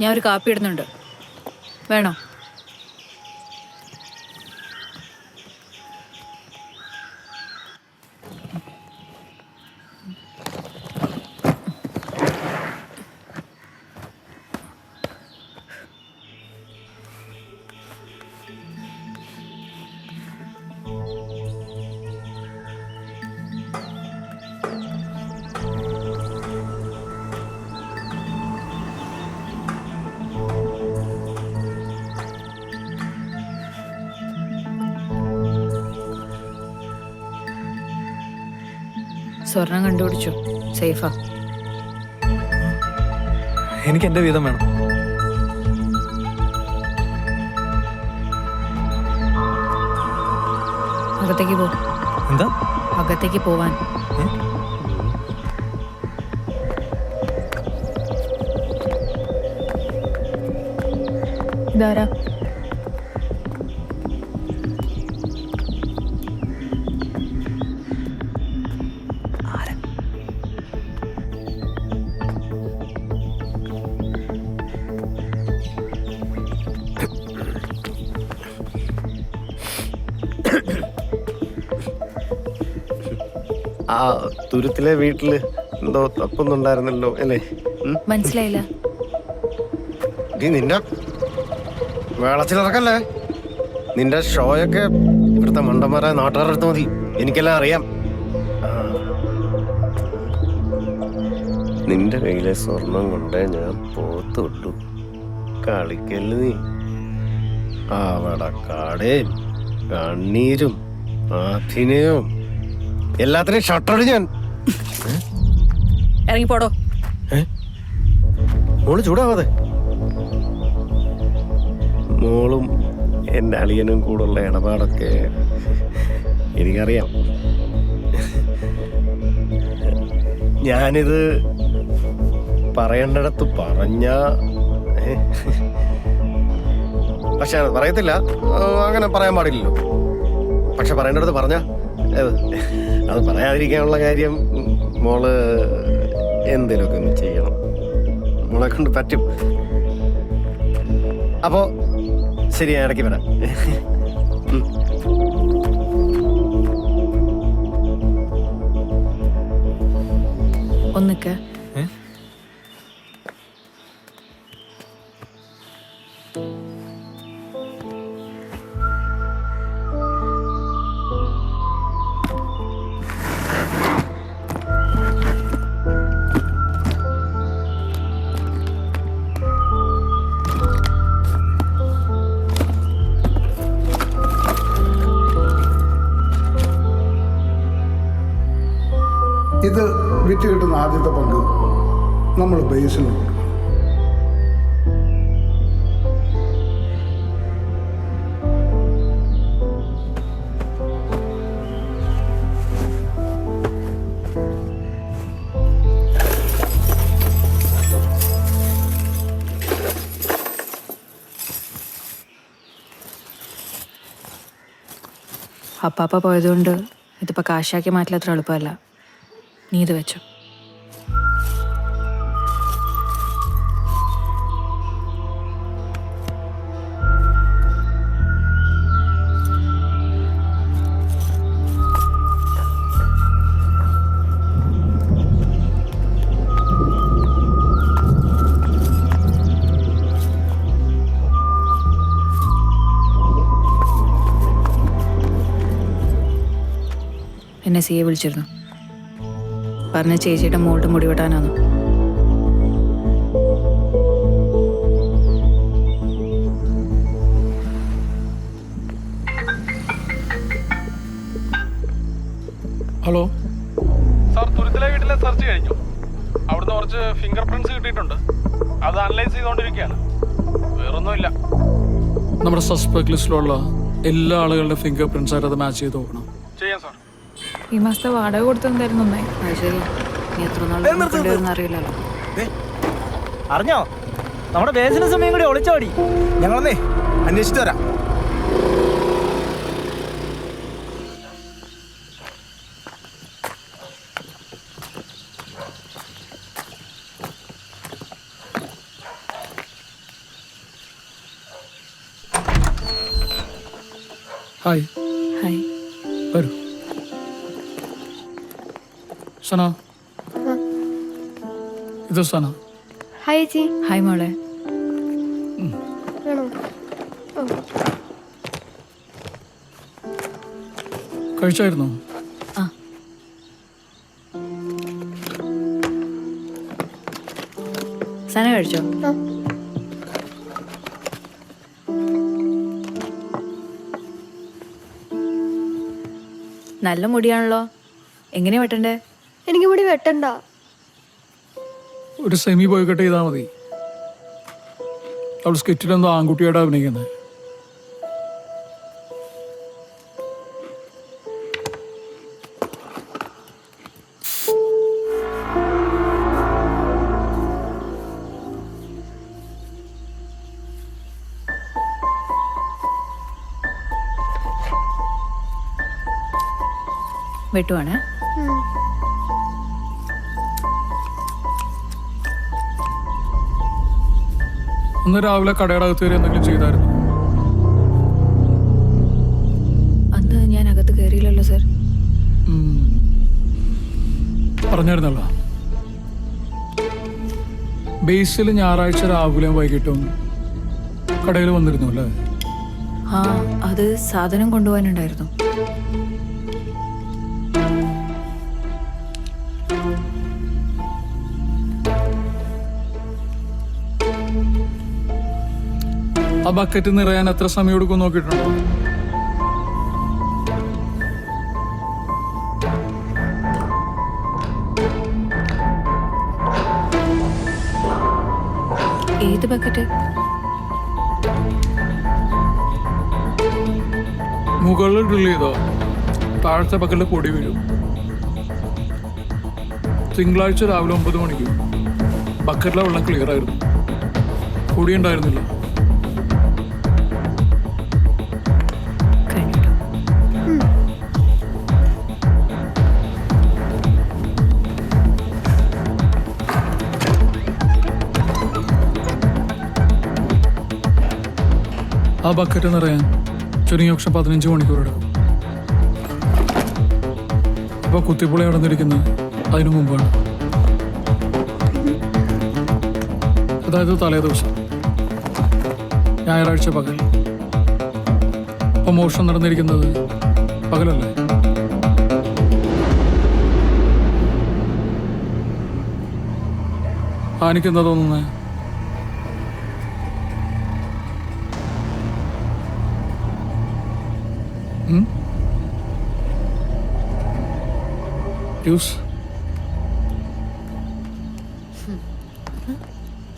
ഞാൻ ഒരു കാപ്പി ഇടുന്നുണ്ട്, വേണോ? സ്വർണം കണ്ടുപിടിച്ചു, സേഫാ. എനിക്ക് എന്റെ വീതം വേണം. അകത്തേക്ക് പോ. എന്താ? അകത്തേക്ക് പോവാൻ. ഇതാരാ? ആ തുരുത്തിലെ വീട്ടില് എന്തോ തപ്പൊന്നുണ്ടായിരുന്നല്ലോ അല്ലേ? മനസ്സിലായില്ല. നിന്റെ വേളച്ചിലിറക്കല്ലേ? നിന്റെ ഷോയൊക്കെ ഇവിടുത്തെ മണ്ടന്മാരായ നാട്ടുകാരുടെ അടുത്ത് മതി, എനിക്കെല്ലാം അറിയാം. നിന്റെ കയ്യിലെ സ്വർണം കൊണ്ടേ ഞാൻ പോത്തുള്ളൂ. കളിക്കല് നീ. അവിടെ കാടേം കണ്ണീരും അഭിനയവും എല്ലാത്തിനും ഷട്ടറ് ഞാൻ. ഇറങ്ങിപ്പോടോ. മോള് ചൂടാവാതെ. മോളും എൻ്റെ അളിയനും കൂടുള്ള ഇടപാടൊക്കെ എനിക്കറിയാം. ഞാനിത് പറയേണ്ടിടത്ത് പറഞ്ഞ പക്ഷെ പറയത്തില്ല, അങ്ങനെ പറയാൻ പാടില്ലല്ലോ. പക്ഷെ പറയേണ്ടിടത്ത് പറഞ്ഞ അത് പറയാതിരിക്കാനുള്ള കാര്യം മോള് എന്തേലുമൊക്കെ ഒന്ന് ചെയ്യണം. മോളെ കൊണ്ട് പറ്റും. അപ്പോ ശരി, ഞാൻ ഇടയ്ക്ക് വരാം. ഒന്നിക്ക് ഇത് വിറ്റ് കിട്ടുന്ന ആദ്യത്തെ പങ്ക് നമ്മൾ ബേസിന് കൊടുക്കും. അപ്പാപ്പ പോയതുകൊണ്ട് ഇതിപ്പോൾ കാശാക്കി മാറ്റില്ല, അത്ര എളുപ്പമല്ല. നീ ഇത് വെച്ചോ. എന്നെ സിയെ വിളിച്ചിരുന്നു. പറഞ്ഞ ചേച്ചിയുടെ മോളുടെ മുടി വെട്ടാനാണ്. ഹലോ സാർ, തുരുത്തിലെ വീട്ടിലെ സെർച്ച് കഴിഞ്ഞു. അവിടുന്ന് കുറച്ച് ഫിംഗർ പ്രിന്റ്സ് കിട്ടിയിട്ടുണ്ട്. അത് അനലൈസ് ചെയ്തുകൊണ്ടിരിക്കുകയാണ്. വേറൊന്നുമില്ല. നമ്മുടെ സസ്പെക്ട് ലിസ്റ്റിലുള്ള എല്ലാ ആളുകളുടെ ഫിംഗർ പ്രിന്റ്സ് ആയിട്ട് അത് മാച്ച് ചെയ്ത് നോക്കണം. ചെയ്യാം സാർ. ഈ മാസത്തെ വാടക കൊടുത്തെന്തായിരുന്നു നന്നായി. അത് ശരി, നീ എത്ര നാൾ അറിയില്ലല്ലോ. അറിഞ്ഞോ, നമ്മുടെ ബേസിന് സമയം കൂടി ഒളിച്ചോടി. ഞങ്ങളൊന്നേ അന്വേഷിച്ചു വരാം. Hi hi. വരൂ. സന, ഇത് സന. ഹായ് ചേച്ചി. ഹായ് മോളെ. ആണോ? ഓ, കഴിച്ചായിരുന്നോ? ആ. സന കഴിച്ചോ? ആ. നല്ല മുടിയാണല്ലോ. എങ്ങനെയാ വെട്ടണ്ടേ? എനിക്ക് മുടി വെട്ടണ്ട. ഒരു സെമി ബോയ് കട്ട് ചെയ്താൽ മതി. അവൾ സ്കെറ്റിലെന്തോ ആൺകുട്ടിയോടെ അഭിനയിക്കുന്നത്. വെട്ടുവാണ്. ഉം. ഒന്ന് രാവിലെ കടയുടെ അകത്ത് കയറി എന്തെങ്കിലും ചെയ്തായിരുന്നു? അന്ന് ഞാൻ അകത്ത് കയറിയില്ലല്ലോ സർ. പറഞ്ഞായിരുന്നല്ലോ. ബേസിൽ ഞായറാഴ്ച രാവിലെയും വൈകിട്ടും കടയിൽ വന്നിരുന്നു അല്ലേ? ആ, അത് സാധനം കൊണ്ടുപോകാനുണ്ടായിരുന്നു. ആ ബക്കറ്റ് നിറയാൻ എത്ര സമയം എടുക്കും നോക്കിയിട്ടുണ്ടോ? ഏത് ബക്കറ്റ്? മുകളിൽ ഡ്രിൽ ചെയ്തോ താഴത്തെ ബക്കറ്റിൽ പൊടി വീഴും. തിങ്കളാഴ്ച രാവിലെ 9 മണിക്ക് ബക്കറ്റിലെ വെള്ളം ക്ലിയർ ആയിരുന്നു. പൊടി ഉണ്ടായിരുന്നില്ല. കഴിഞ്ഞിട്ടോ? ആ ബക്കറ്റ് നിറയാൻ ചുരുങ്ങിയ പക്ഷം 15 മണിക്കൂർ എടുക്കും. ഇപ്പൊ കുത്തിപ്പൊളി നടന്നിരിക്കുന്നത് അതിനു മുമ്പാണ്. അതായത് തലേ ദിവസം ഞായറാഴ്ച പകൽ. ഇപ്പൊ മോഷണം നടന്നിരിക്കുന്നത് പകലല്ലേ? എനിക്കെന്താ തോന്നുന്നത്? ജ്യൂസ്?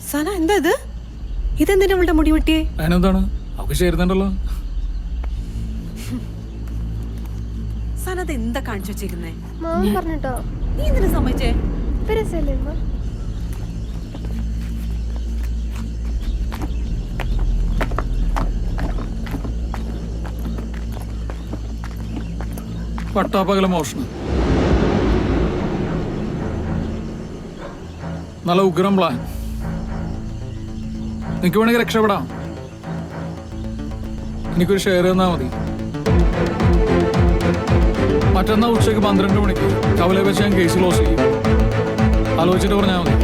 സന, എന്താ ഇത്? ഇതെന്തിനാ അവളുടെ മുടി വെട്ടിയേ? അതിനെന്താണ്, അവൾക്ക് ചേരുന്നുണ്ടല്ലോ. സന, അത് എന്താ കാണിച്ചു വെച്ചേക്കുന്നേ? മാമ പറഞ്ഞിട്ടോ. നീ എന്തിനാ സമ്മതിച്ചേ? ഇപ്പൊ രസമല്ലേ അമ്മ? പട്ടാപ്പകല മോഷണം. നല്ല ഉഗ്രം പ്ലാൻ. നിനക്ക് വേണമെങ്കിൽ രക്ഷപ്പെടാം. എനിക്കൊരു ഷെയർ തന്നാ മതി. മറ്റന്നാൾ ഉച്ചയ്ക്ക് 12 മണിക്ക് കവലെ വെച്ച് ഞാൻ കേസ് ക്ലോസ് ചെയ്യും. ആലോചിച്ചിട്ട് പറഞ്ഞാൽ മതി.